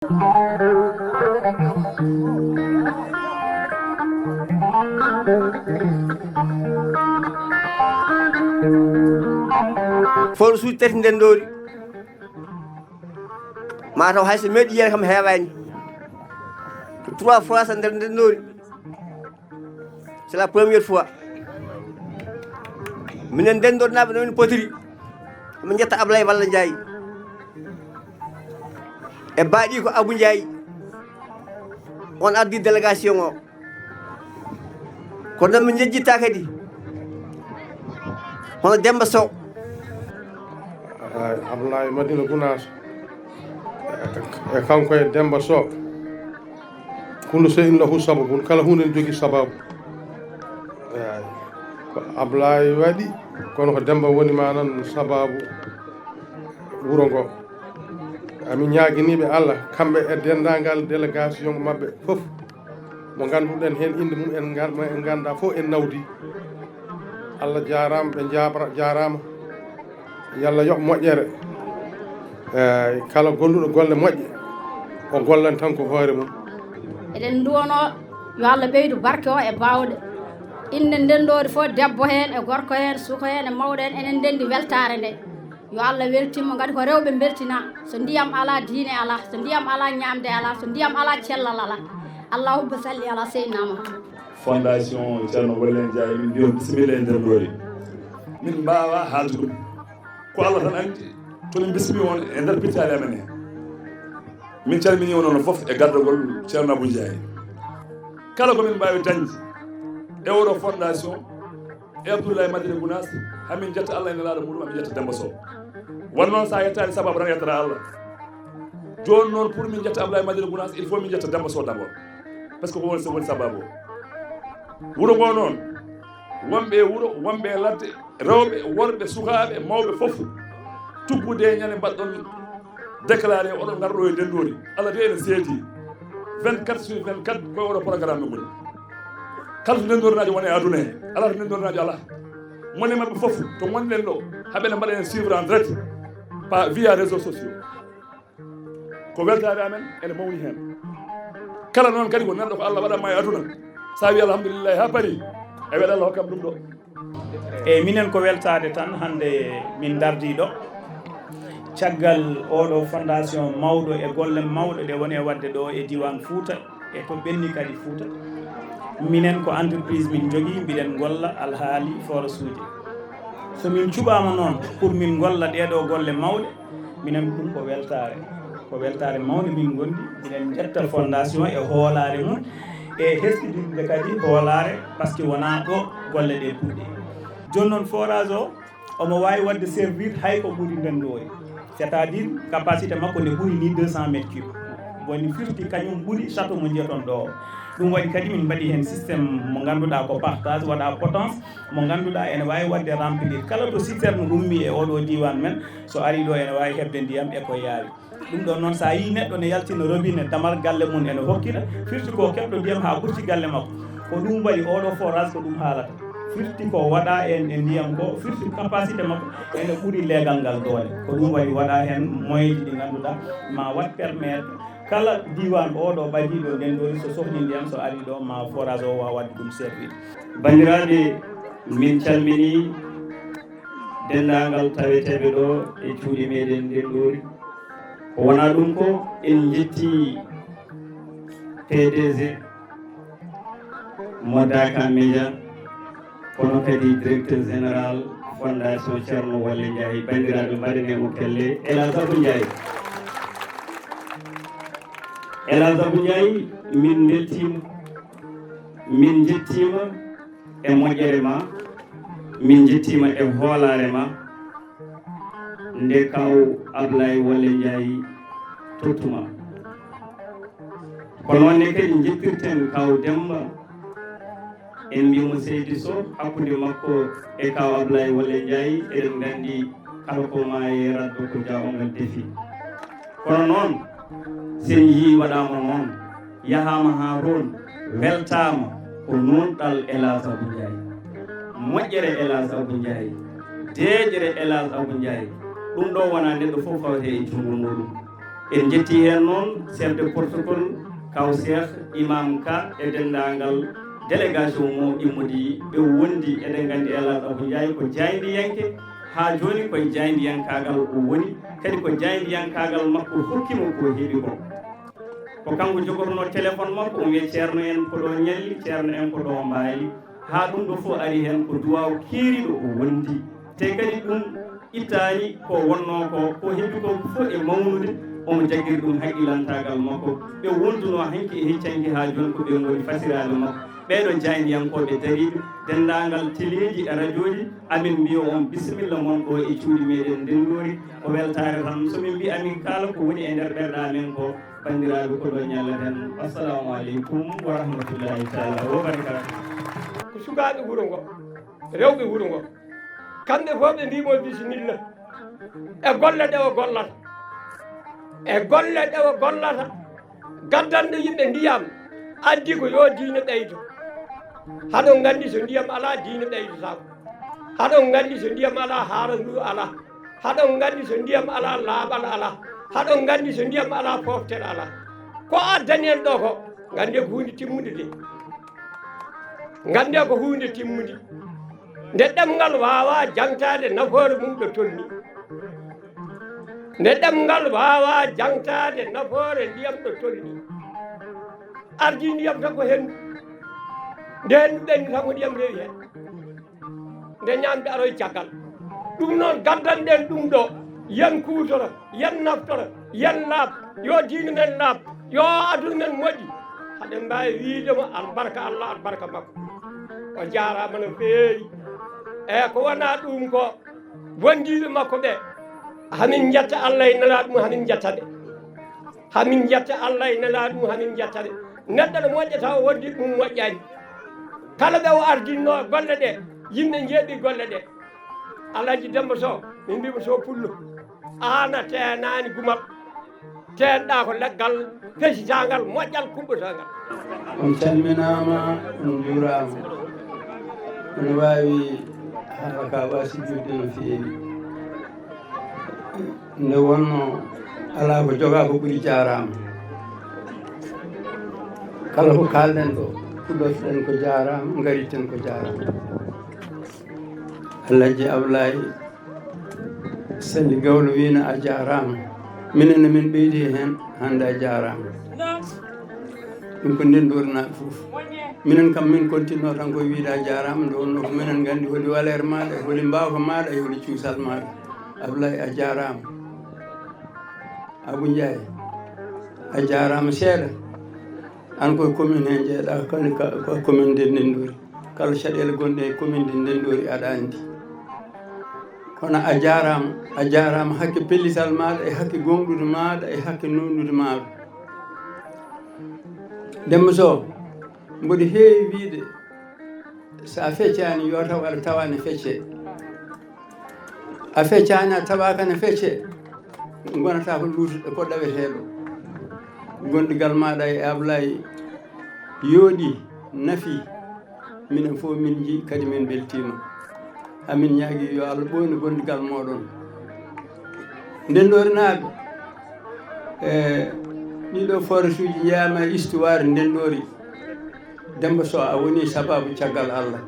for suuji tati ndendoori mataw hayso meeɗi yiyata kam heewani 3 fois so nder ndendoori c'est la première fois minen ndendornaɓe no min potiri min jetta Ablaye walla Ndiaye e baaɗi ko Abou Ndiaye on addi délégation o ko non min jejjitta kadi hono Demba Sow Ablaye Madina Gounass e kanko e Demba Sow kullu shay'in lahu sababun kala hunde ne jogii sababu ko Ablaye waɗi kono ko Demba woni ma nan sababu wuro ngo amin ñaaguiniɓe Allah kamɓe e dendagal délégation mabɓe fof mo ganduɗen hen inde mum en ganda fof en nawdi Allah jarama ɓe jarama yalla yoɓ moƴƴere kala golluɗo golle moƴƴe o gollan tan ko hoore mum eɗen duwono yo Allah ɓeydu barke o e bawɗe inde ndendoori fof debbo hen e gorko hen suko hen e mawɗo hen enen ndendi weltare nde yo Allah weltinmo gati ko rewɓe beltina so ndiyam ala diine ala so ndiyam ala ñamde ala so ndiyam ala cellal ala allahumma salli ala seydina Muhammad fondation ceerno Wolle Ndiaye min mbiyon bisimilla e ndendoori min mbawa haalde ɗum ko Allah tan andi tomin bismi on e nder pittali amen he min calmini on ono foof e gardogol ceerno Abou Ndiaye kala komin mbawi dañde e oɗo fondation e Abdoulaye Madina Gounass hamin jetta Allah ene laaɗa muɗum amin jetta Demba Sow won noon sa yettani sababu tan yettata Allah joni noon pour min jetta Abdoulaye Madina Gounass il faut min jetta Demba Sow d'abord par ce que ko woni sababu o wuro ngo noon wonɓe e wuro wonɓe e ladde rewɓe worɓe sukaɓe mawɓe fof tubbude ñande mbaɗɗon déclaré oɗon garɗo e ndendoori Allah de ene seedi 24/24 koye oɗo programme ngoni kala to ndendornaji woni e aduna he ala to ndendornaji ala moni mabɓe fof to gonɗen ɗo haɓene mbaɗen suivre en direct via réseaux sociaux ko weltare amen ene mawni hen kala noon kadi ko nanɗo ko Allah waɗanma e aduna sa wi alhamdulillahi ha paari e weɗa Allah hokkam ɗum ɗo eyyi minen ko weltade tan hande min dardi ɗo caggal oɗo fondation mawɗo e golle mawɗe ɗe woni e wadde ɗo e diwan Fouta e to ɓenni kadi Fouta minen ko entreprise min jogui mbiɗen golla alhaali forage uji somin cuɓama noon pour min golla ɗeɗo golle mawɗe minen ɗum ko weltare mawde min gondi mbiɗen jetta fondation e hoolare mum e hesɗidirde kadi hoolare par ce que wona ɗo golle ɗe puɗɗi joni noon forage o omo wawi wadde servir hay ko ɓuuri ndendoori c' est à dire capacité makko nde ɓuuri ni 200 mètres cube woni firti kañum ɓuuri château mo jiyaton ɗo ɗum waɗi kadi min mbaɗi hen systéme mo ganduɗa ko partage waɗa potence mo ganduɗa ene wawi wadde remplir kala to citerne ummi e oɗo diwan men so ari ɗo ene wawi heɓde ndiyam e ko yaawi ɗum ɗon noon sa yi neɗɗo ne yaltina robinet damal galle mum ene hokkita firti ko keɓɗo ndiyam ha ɓurti galle makko ko ɗum waɗi oɗo forage ko ɗum haalata firti ko waɗa en e ndiyam ko firti capacité makko ene ɓuuri leegal ngal doole ko ɗum waɗi waɗa hen moyeji ɗi ganduɗa ma wat permettre kala diwan oɗo ɓadiɗo ndendoori so sohli ndiyam so ari ɗo ma forage o wawa wadde ɗum servir bandiraɓe min calmini dendagal taweteɓe ɗo e cuuɗi meɗen ndendoori ko wona ɗum ko en jetti PDG Modaka Média kono kadi directeur général fondation ceerno Wolle Ndiaye bandiraɓe mbaɗene mo kelle Elhadj Abou Ndiaye Elhadj Abou Ndiaye min beltima min jettima e moƴƴere ma min jettima e hoolare ma nde kaw Ablaye Wolle Ndiaye tottuma kono wonne kadi jettirten kaw Demba en mbimo Seydi Sow hakkude makko e kaw Ablaye Wolle Ndiaye eɗen gandi kala ko ma e raddo ko jawngal defi kono noon sen yi waɗama noon yahama ha toon weltama ko nunɗal Elhadj Abou Ndiaye moƴƴere Elhadj Abou Ndiaye deƴere Elhadj Abou Ndiaye ɗum ɗo wona neɗɗo fof fawte e jungo muɗum en jetti hen noon chef de protocole kaw cheikh imam ka e dendagal délégation mo immodi ɓe wondi eɗen gandi elaɗo Abou Ndiaye ko jaydiyanke ha joni koye jaydiyankagal o woni kadi ko jaydiyankagal makko hokkimo ko heeɓi ko kanko jogorno téléphone makko o wiye ceerno en ko ɗo ñalli ceerno en ko ɗo mbaali ha ɗum ɗo fof ari hen ko duwaw keeriɗo o wondi te kadi ɗum ittani ko wonno ko heeɓi ko fof e mawnude omo jaggiri ɗum haqqilantagal makko ɓe wonduno hanki e heccanki ha joni ko ɓe goni fasiraɓe makko ɓeɗo jaydiyankoɓe dariɓe dendagal téléji e radio ji amin mbiya on bisimilla mon ɗo e cuuɗi meɗen ndendory ko weltare tan somin mbi amin kala ko woni e nder ɓerɗa men ko bandiraɓe ko ɗo ñallaten assalamu aleykum wa rahmatullahi taala wa barakatuh ko sukaɓe wuuro ngo rewɓe wuuro ngo kamɓe fof ɓe mbimo bisimilla e golle ɗe o gollata gaddanɗo yimɓe ndiyam addi ko yo diine ɓeydo haɗon gandi so ndiyam ala diine ɓeydotako haɗon gandi so ndiyam ala haarandu ala haɗon gandi so ndiyam ala laaɓal ala haɗon gandi so ndiyam ala foftere ala ko addani en ɗo ko gande ko hunde timmude de gande ko hunde timmude nde ɗemgal wawa jangtade nafoore mum ɗo tolni nde ɗemgal wawa jangtade nafoore ndiyam ɗo tolni ardi ndiyam tan ko hendu nde hendu ɓenni tan ko ndiyam rewi hen nde ñamde aroye caggal ɗum noon gaddanɗen ɗum ɗo yen kutoro yen naftoro yen laab yo diine men laab yo aduna men moƴƴi haɗen mbawi wiidemo albarka Allah albarka makko o jarama no feewi eyyi ko wona ɗum ko wondiɓe makko ɓe hamin jetta Allah e nela ɗum hamin jetta ɓe hamin jetta Allah e nela ɗum hamin jetta ɓe neɗɗo no moƴƴata o wondi ɗum moƴƴani kala ɓe o ardinno golle ɗe yimɓe jeeɗi golle ɗe Alaji Demba Sow min mbimo Sow pullo an a tenani gumal tenɗa ko leggal pesitangal moƴƴal kuɓɓotangal on calminama on juurama ene wawi haala ka wasi judde no feewi nde wonno ala ko joga ko ɓuuri jarama kala ko kalɗen ɗo fuɗɗotoɗen ko jarama gariten ko jarama Alhaji Ablaye Sali Gawlo wino a jarama minen min ɓeydi hen hande a jarama ɗum ko ndendornaɓe foof minen kam min continue tan koye wiide a jarama nde wonno ko minen gandi holi walere maɗa e holi mbawka maɗa e holi cuusal maɗa Ablaye a jarama Abou Ndiaye a jarama seeɗa an koye commune he jeeɗa kani ko commune de Ndendory kala caɗele gonɗe e commune de Ndendory aɗa andi kono a jarama hakke pellital maɗa e hakke gonɗude maɗa e hakke nondude maɗa Demba Sow mboɗo heewi wiide sa feccani yo taw aɗa tawane fecce a feccani a taɓakane fecce gonata ko luutuɗo ko ɗaweteɗo gonɗigal maɗa e Ablaye yooɗi nafi minen fof min ji kadi min beltima hamin ñaagui yo Allah ɓoyno gondigal moɗon Ndendory naaɓe ɗiɗo forage uji jeeyama histoire Ndendory Demba Sow a woni sababu caggal Allah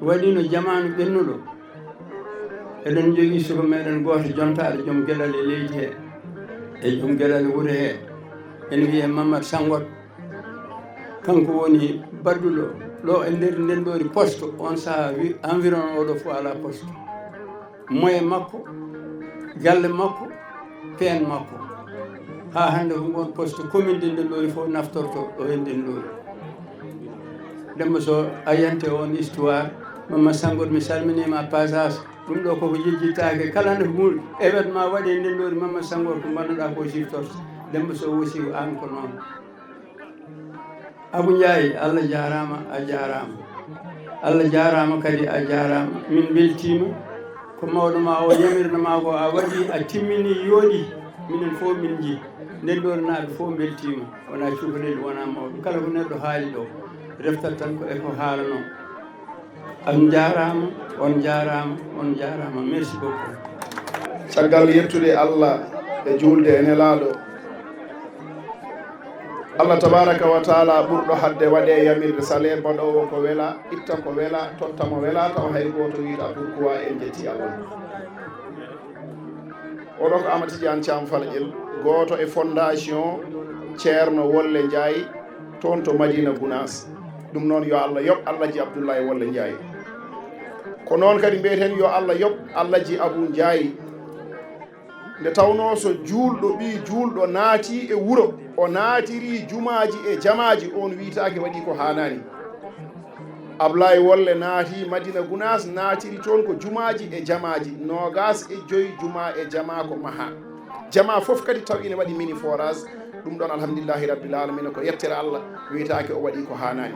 waɗino jamanu ɓennuɗo eɗen jogui suka meɗen goto jontaɗo joom gueɗal e leydi he e joom gueɗal wuuro he ene wiye Mamadou Sangot kanko woni badduɗo ɗo e nder Ndendory poste on saaha environ oɗo fof ala poste moyen makko galle makko peen makko ha hande ko gon poste commune de Ndendory fof naftorto ɗo e Ndendory Demba Sow a yante on histoire Mamadou Sangot mi salminima passage ɗum ɗo koko jejjitake kala nde ko événement waɗi e Ndendory Mamadou Sangot ko mbannoɗa ko siftorto Demba Sow aussi an ko noon Abou Ndiaye Allah jarama a jarama Allah jarama kadi a jarama min beltima ko mawɗo ma o yamirnoma ko a waɗi a timmini yooɗi minen fof min ji Ndendory naaɓe fof beltima wona cukalel wona mawɗo kala ko neɗɗo haali ɗo reftat tan ko eko haalano on jarama on jarama on jarama merci beaucoup caggal yettude Allah e julde e nelaɗo Allah tabaraka wa taala ɓurɗo hadde waɗe yamirde salaire baɗowo ko wela itta ko wela totta mo wela taw hay goto wiita pourquoi en jetti Allah oɗo ko Amadou Tidiane Thiam Falƴel goto e fondation ceerno Wolle Ndiaye toon to Madina Gounass ɗum noon yo Allah yoɓ Allahji Abdoulaye Wolle Ndiaye ko noon kadi mbiyeten yo Allah yoɓ Allahji Abou Ndiaye nde tawno so juulɗo ɓi juulɗo naati e wuro o naatiri jumaji e jamaji on witaki waɗi ko hanani Ablaye Wolle naati Madina Gounass naatiri toon ko jumaji e jamaji nogas e joyi juma e jama ko maha jama foof kadi taw ine waɗi mini forage ɗum ɗon alhamdulillahi rabbil alamina ko yettere Allah witaki o waɗi ko hanani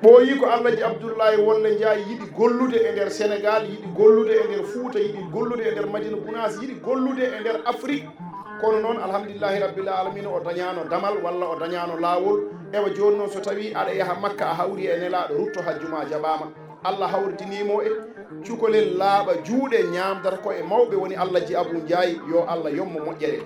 ɓooyi ko Allahji Abdoulaye Wolle Ndiaye yiɗi gollude e nder Sénégal yiɗi gollude e nder Fouta yiɗi gollude e nder Madina Gounass yiɗi gollude e nder Afrique kono noon alhamdulillahi rabbil alamina o dañano damal walla o dañano lawol ewa joni noon so tawi aɗa yaaha Makka a hawri e nelaɗo rutto hajjuma jaɓama Allah hawridinimo e cukalel laaɓa juuɗe ñamdata ko e mawɓe woni Allahji Abou Ndiaye yo Allah yommo moƴƴere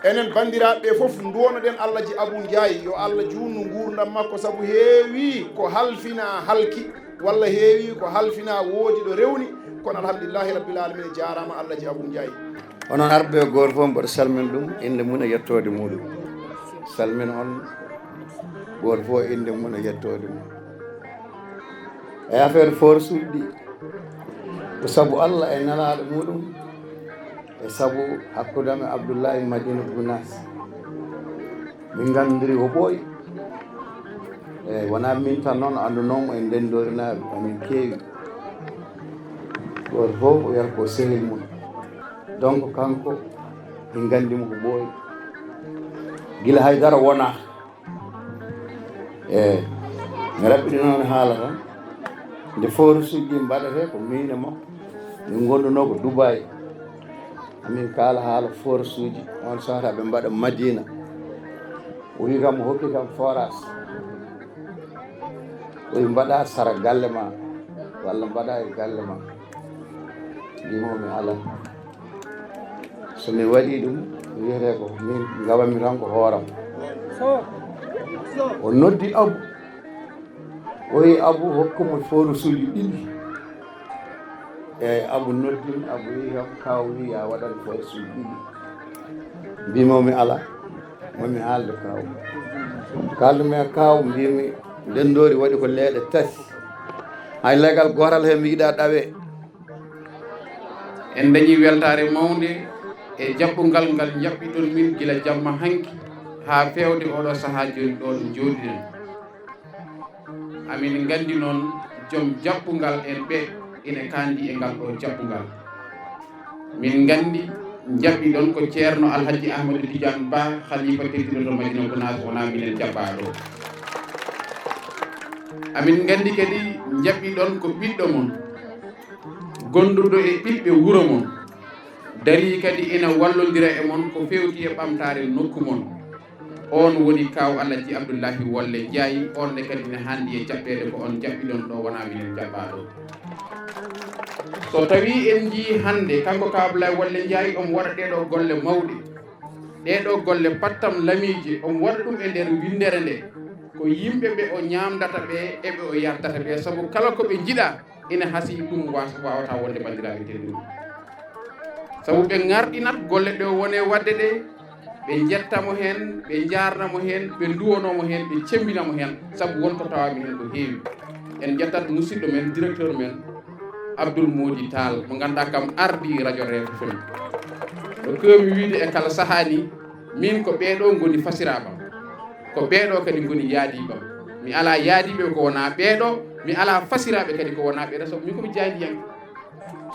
enen bandiraɓe foof duwonoɗen Allahji Abou Ndiaye yo Allah junnu gurdam makko saabu heewi ko halfina halki walla heewi ko halfina woodi ɗo rewni kono alhamdulillahi rabbil alamin jarama Allahji Abou Ndiaye onon arɓe goto fof mboɗo salmina ɗum inde mum e yettode muɗum salmina on goto fof inde mum e yettode mum e affaire force uji ɗi ko saabu Allah e nelaɗo muɗum e saabu hakkudame Abdoulaye Madina Gounass min gandiri ko ɓooyi e wona min tan noon andunomo e ndendory naaɓe amin keewi goto fof o wiyata ko sehil mum donc kanko min gandimo ko ɓooyi gila haydara wona e mi raɓɓiɗi noon haala tan nde forage uji ɗi mbaɗete ko min e makko min gonɗuno ko Dubaï amin kaala haala forage uji on sahata ɓe mbaɗa Madina o wi kam o hokki kam forage o wi mbaɗa sara galle ma walla mbaɗa e galle ma mbimomi ala somi waɗi ɗum wiyete ko min gawami tan ko hooram o noddi Abou o wi Abou hokkamo forage uji ɗiɗi eyyi Abou noddimi Abou wi kam kaw wi ya waɗat forage uji ɗiɗi mbimomi ala momi haalde kaw kaldumi e kaw mbimi ndendory waɗi ko leeɗe tati hay legal gotal he mi yiiɗa ɗawe en dañi weltare mawde e jaɓɓungal ngal jaɓɓiɗon min gila jamma hanki ha fewde oɗo saaha joni ɗo ɗo jooɗiɗen amin gandi noon joom jaɓɓungal en ɓe ina kandi e ngal ɗo jaɓɓungal min gandi jaɓɓiɗon ko ceerno Alhaji Ahmadou Tidiane Ba khalifa tedduɗo to Madina Gounass wona minen jaɓɓaɗo amin gandi kadi jaɓɓiɗon ko ɓiɗɗo mon gonduɗo e ɓiɓɓe wuro mon dari kadi ina wallodira e mon ko fewti e ɓamtare nokku mon on woni kaw Alhaji Abdoulaye Wolle Ndiaye on ne kadi ne handi e jaɓɓede ko on jaɓɓiɗon ɗo wona minen jaɓɓaɗo so tawi en jii hande kanko kaw Abdoulaye Wolle Ndiaye omo waɗa ɗeɗo golle mawɗe ɗeɗo golle pattam lamiji omo waɗa ɗum e nder windere nde ko yimɓe ɓe o ñamdata ɓe eɓe o yardata ɓe saabu kala koɓe jiiɗa ina haasi ɗum wawata wonde bandiraɓe tedduɓe saabu ɓe garɗinat golle ɗe wone wadde ɗe ɓe jettamo hen ɓe jarnamo hen ɓe duwonomo hen ɓe cembinamo hen saabu wonko tawami hen ko heewi en jettat musidɗo men directeur men Abdoul Mody Tall mo ganduɗa kam ardi radio RFM ɗo kewmi wiide e kala sahani min ko ɓeɗo goni fasiraɓam ko ɓeɗo kadi goni yaadibam mi ala yaadiɓe ko wona ɓeɗo mi ala fasiraɓe kadi ko wona ɓeɗo sabu min komi jaadiyanke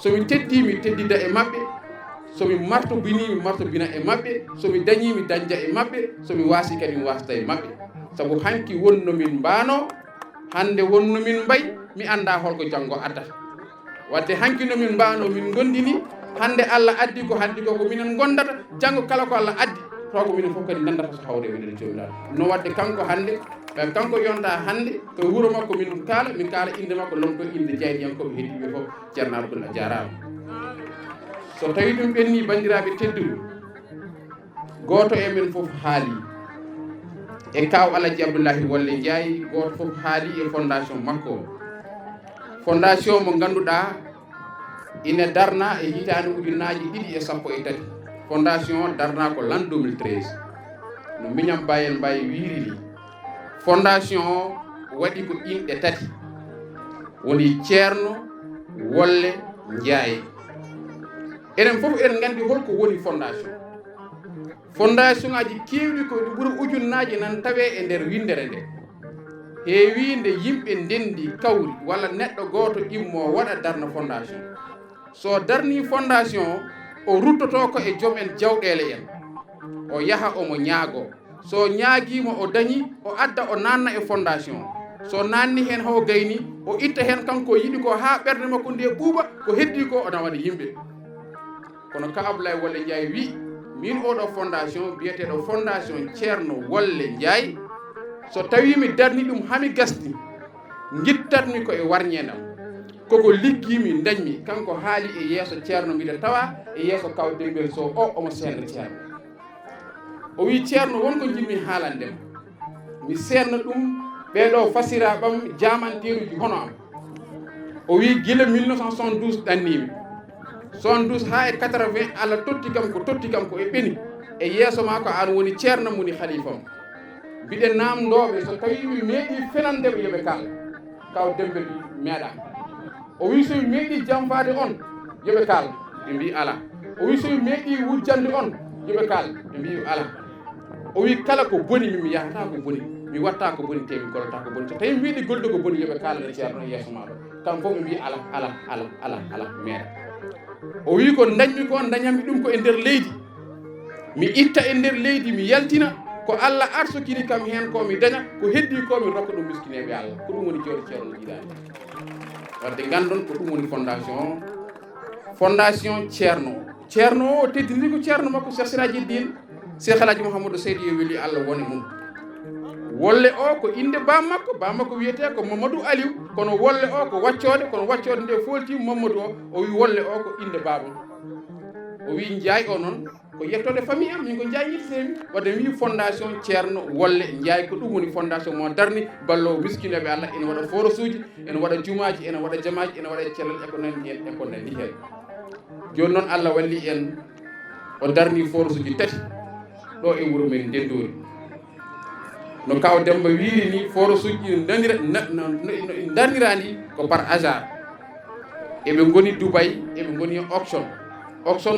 somi teddi mi teddida e mabɓe somi martobini mi martobina e mabɓe somi dañi mi dañja e mabɓe somi waasi kadi mi wasda e mabɓe sabu hanki wonno min mbano hande wonno min mbay mi anda holko janggo addata wadde hanki no min mbano min gondini hande Allah addi ko ko minen gondata janggo kala ko Allah addi to ko minen fof kadi nandata so hawre minen jomiraɗo no wadde kanko hande kanko yonta hande to wuro makko min kaala inde makko lomto inde jeyniyankoɓe heddiɓe fof ceerno Abdoul a jarama so tawi ɗum ɓenni bandiraɓe tedduɓe goto e men fof haali e kaw Alaji Abdoulahi Wolle Ndiaye goto fof haali e fondation makko fondation mo ganduɗa ina darna e hitande ujunnaji 213 fondation darna ko l'an 2013 no miñam Bayel Mbaye wiiri ni fondation waɗi ko inɗe tati woni Ceerno Wolle Ndiaye enen fof eɗen gandi holko woni fondation ngaji kewɗi ko ɗi ɓuuri ujunnaji nan tawe e nder windere nde heewi nde yimɓe ndendi kawri walla neɗɗo goto immo waɗa darna fondation so darni fondation o ruttoto ko e joom en jawɗele en o yaha omo ñaago so ñaaguimo o dañi o adda o nanna e fondation so nanni hen hawo gayni o itta hen kanko yiɗi ko ha ɓerde makko nde ɓuuɓa ko heddi ko o nawana yimɓe kono ka Abdoulaye Wolle Ndiaye wi min oɗo fondation biyeteɗo fondation Ceerno Wolle Ndiaye so tawi mi darni ɗum hami gasdi guittatmi ko e warñenam koko liggimi dañmi kanko haali e yeeso ceerno mbiɗa tawa e yeeso kaw Dembel Sow o omo seedna ceerno o wi ceerno wonko jimmi haalandema mi seedna ɗum ɓeɗo fasiraɓam jamanteruji hono am o wi guila 1972 ɗannimi 72 ha e 80 Allah totti kam ko e ɓeni e yeeso ma ko an woni ceerno moni halifam mbiɗen namdoɓe so tawi mi meeɗi fenandeɓe yooɓe kal kaw Dembel meeɗa o wi somi meeɗi jamfade on yooɓe kal ɓe mbi ala o wi somi meeɗi wujjande on yooɓe kal ɓe mbi ala o wi kala ko boni mi yahata ko boni mi watta ko boni te mi gollata ko boni so tawi mi meeɗi golde ko boni yooɓe kalane ceerno e yeeso maɗo kam fof ɓe mbi ala meeɗa o wi ko dañmi ko dañammi ɗum ko e nder leydi mi itta e nder leydi mi yaltina ko Allah arsokiri kam hen ko mi daña ko heddi ko mi rokka ɗum miskineɓe Allah ko ɗum woni jooɗo ceerno jiiɗani wadde gandon ko ɗum woni fondation ceerno o teddini ko ceerno makko Cheikh Siraji Din Cheikh Alaji Mouhamadou Seydi yo weeli Allah woni mum Wolle o ko inde bammakko wiyete ko Mamadou Aliou kono Wolle o ko waccode kono waccode nde folti Mamadou o wi Wolle o ko inde babam o wi Ndiaye o noon ko yettode famille am min ko Ndiaye yittemi wadde wi fondation Ceerno Wolle Ndiaye ko ɗum woni fondation mo darni ballo miskineɓe Allah ene waɗa forage uji ene waɗa jumaji ene waɗa jamaji ene waɗa cellal e ko nandi hen e ko nandi hen joni noon Allah walli en o darni forage uji tati ɗo e wuuro men Ndendory no kaw Demba wiiri ni forage uji darnirandi ko par hasard eɓe goni Dubaï eɓe goni auction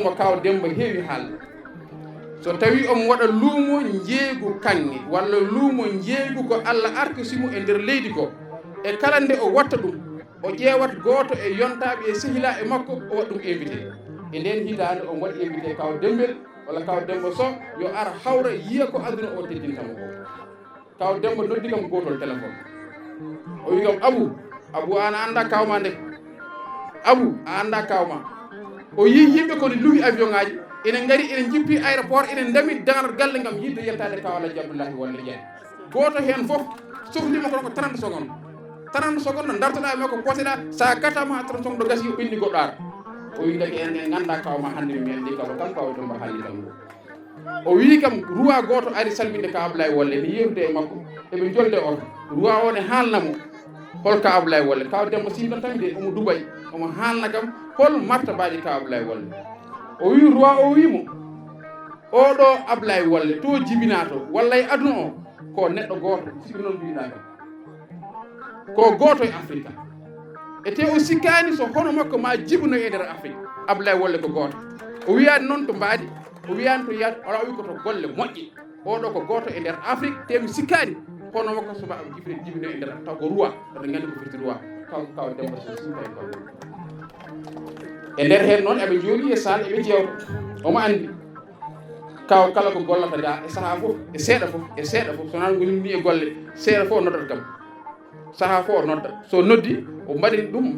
mo kaw Demba heewi haalde so tawi omo waɗa luumo jeeygu kanŋe walla luumo jeeygu ko Allah arkisimo e nder leydi ko e kala nde o watta ɗum o ƴeewat gooto e yontaɓe e sehila e makko o waɗa ɗum invité e nden hitande o waɗi invité kaw Dembel walla kaw Demba Sow yo ar hawra yiya ko aduna o teddintamo ko kaw Demba noddi kam gotol téléphone o wi kam Abou an a anda kawma nde Abou a anda kawma o yi yimɓe kono luwi avion ngaji ene ngari ene jippi aéroport ene ndami dangar galle ngam yidde yettade kaw Alaji Abdoulahi Wolle Ndiaye goto hen foof sohlima kono ko 30 secondes 30 secondes no dartoɗa e makko poseɗa sa gatama ha 30 secondes ɗo gasi o ɓenni goɗɗo ara o wi kadi enen ganda kawma hande mi andi kaw kam kaw Demba haalli kam o wi kam ruwa goto ari salminde ka Abdoulaye Wolle ni yewtude e makko eɓe jolde o ruwa o ne haalnamo holka Abdoulaye Wolle kaw Demba simɗon tan de omo Dubaï omo haalna kam hol martabaji ka Abdoulaye Wolle o wi ruwa o wimo oɗo Abdoulaye Wolle to jibinato walla e aduna o ko neɗɗo goto sibi noon mbiɗa kam ko goto e Afrique e te o sikkani so hono makko ma jibino e nder Afrique Abdoulaye Wolle ko goto o wiyani noon to mbaadi o wiyani to yiyat ala wi ko to golle moƴƴe oɗo ko goto e nder Afrique te mi sikkani hono makko soba jibino e nder taw ko ruwa aɗa gandi ko firti ruwa kaw Demba so sikka e kaw e nder hen noon eɓe jooɗi e sal eɓe jewta omo andi kaw kala ko gollata da e saaha fof e seeɗa fof sonan gonimni e golle seeɗa fof o noddata kam saaha fof o nodda so noddi o mbaɗen ɗum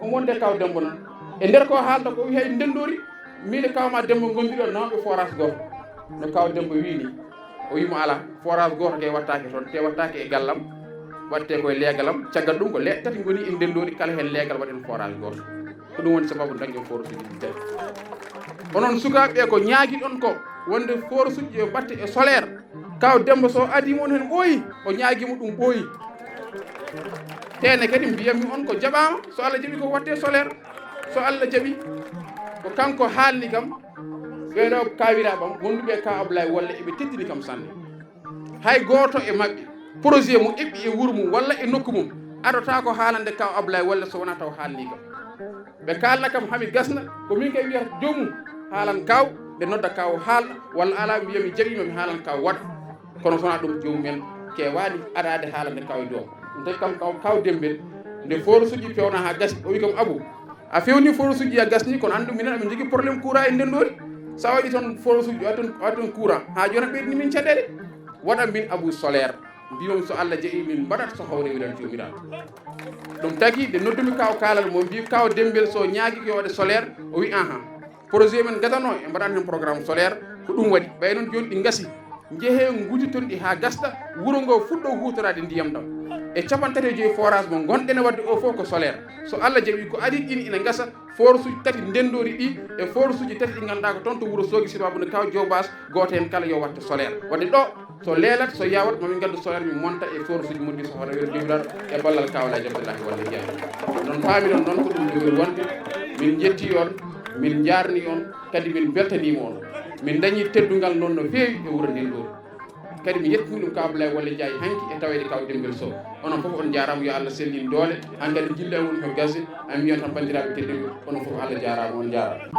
o wonde kaw Demba noon e nder ko haalta ko wi hay Ndendory min e kawma Demba gondiɗo nawɓe forage goto no kaw Demba wini o wimo ala forage goto te wattake toon te wattake e gallam watte koye leegalam caggal ɗum ko tati goni e Ndendory kala hen leegal waɗen forage goto ko ɗum woni sababu dañƴen forage uji tawi onon sukaɓe ko ñaaguiɗon ko wonde forage uji yo batte e solaire kaw Demba so adima on hen ɓooyi o ñaaguima ɗum ɓooyi tene kadi mbiyatmi on ko jaɓama so Allah jaaɓi ko watte solaire so Allah jaaɓi ko kanko haalni kam ɓeɗo kawiraɓam wonduɓe ka Ablaye Wolle eɓe teddini kam sanne hay goto e mabɓe projet mo eɓɓi e wuuro mum walla e nokku mum aɗota ko haalande kaw Ablaye Wolle so wona taw haalni kam ɓe kalna kam hami gasna ko min kay wiyata jomum haalan kaw ɓe nodda kaw haalna walla ala mbiyami jaɓima mi haalan kaw waɗa kono sona ɗum jomumen kewani aɗade haalande kaw e dow ɗum tawi kam kaw Dembel nde forage uji pewna ha gasi o wi kam Abou a fewni forage uji a gasni kono andu minen amin jogui probléme courant e Ndendory sa waɗi toon forage uji waɗi toon courant ha joni ɓeydini min caɗele waɗa min Abou solaire mbimam so Allah jaaɓi min mbaɗat so hawre wiɗan jomiraɗo ɗum tagui nde noddumi kaw kalal mo mbi kaw Dembel so ñaagui yo waɗe solaire o wi ahan projet men gadano e mbaɗani hen programme solaire ko ɗum waɗi ɓay noon joni ɗi gasi jeehe guditon ɗi ha gasɗa wuuro ngo fuɗɗo hutorade ndiyam ɗam e 35 forage mo gonɗen e wadde o fof ko solaire so Allah jaaɓi ko adi ɗin ina gasa forage uji tati Ndendory ɗi e forage uji tati ɗi ganduɗa ko toon to wuuro Sogui sababude kaw Diobas goto hen kala yo watte solaire wadde ɗo so leelat so yawat mamin gaddu solaire min monta e forage uji moddi so hono wer jomiraɗo e ballal kawlaji Abdoulahi Wolle Ndiaye non paami ɗon noon ko ɗum jogori wonde min jetti on min jarni on kadi min beltanima on min dañi teddugal noon no feewi e wuuro Ndendory kadi mi yettini ɗum kaw Abdoulaye Wolle Ndiaye hanki e tawede kaw Dembel Sow onon fof on jarama yo Allah sellin doole han kadi jilla e woni ko gasi an mbiyan tan bandiraɓe tedduɓe onon fof Allah jarama on jarama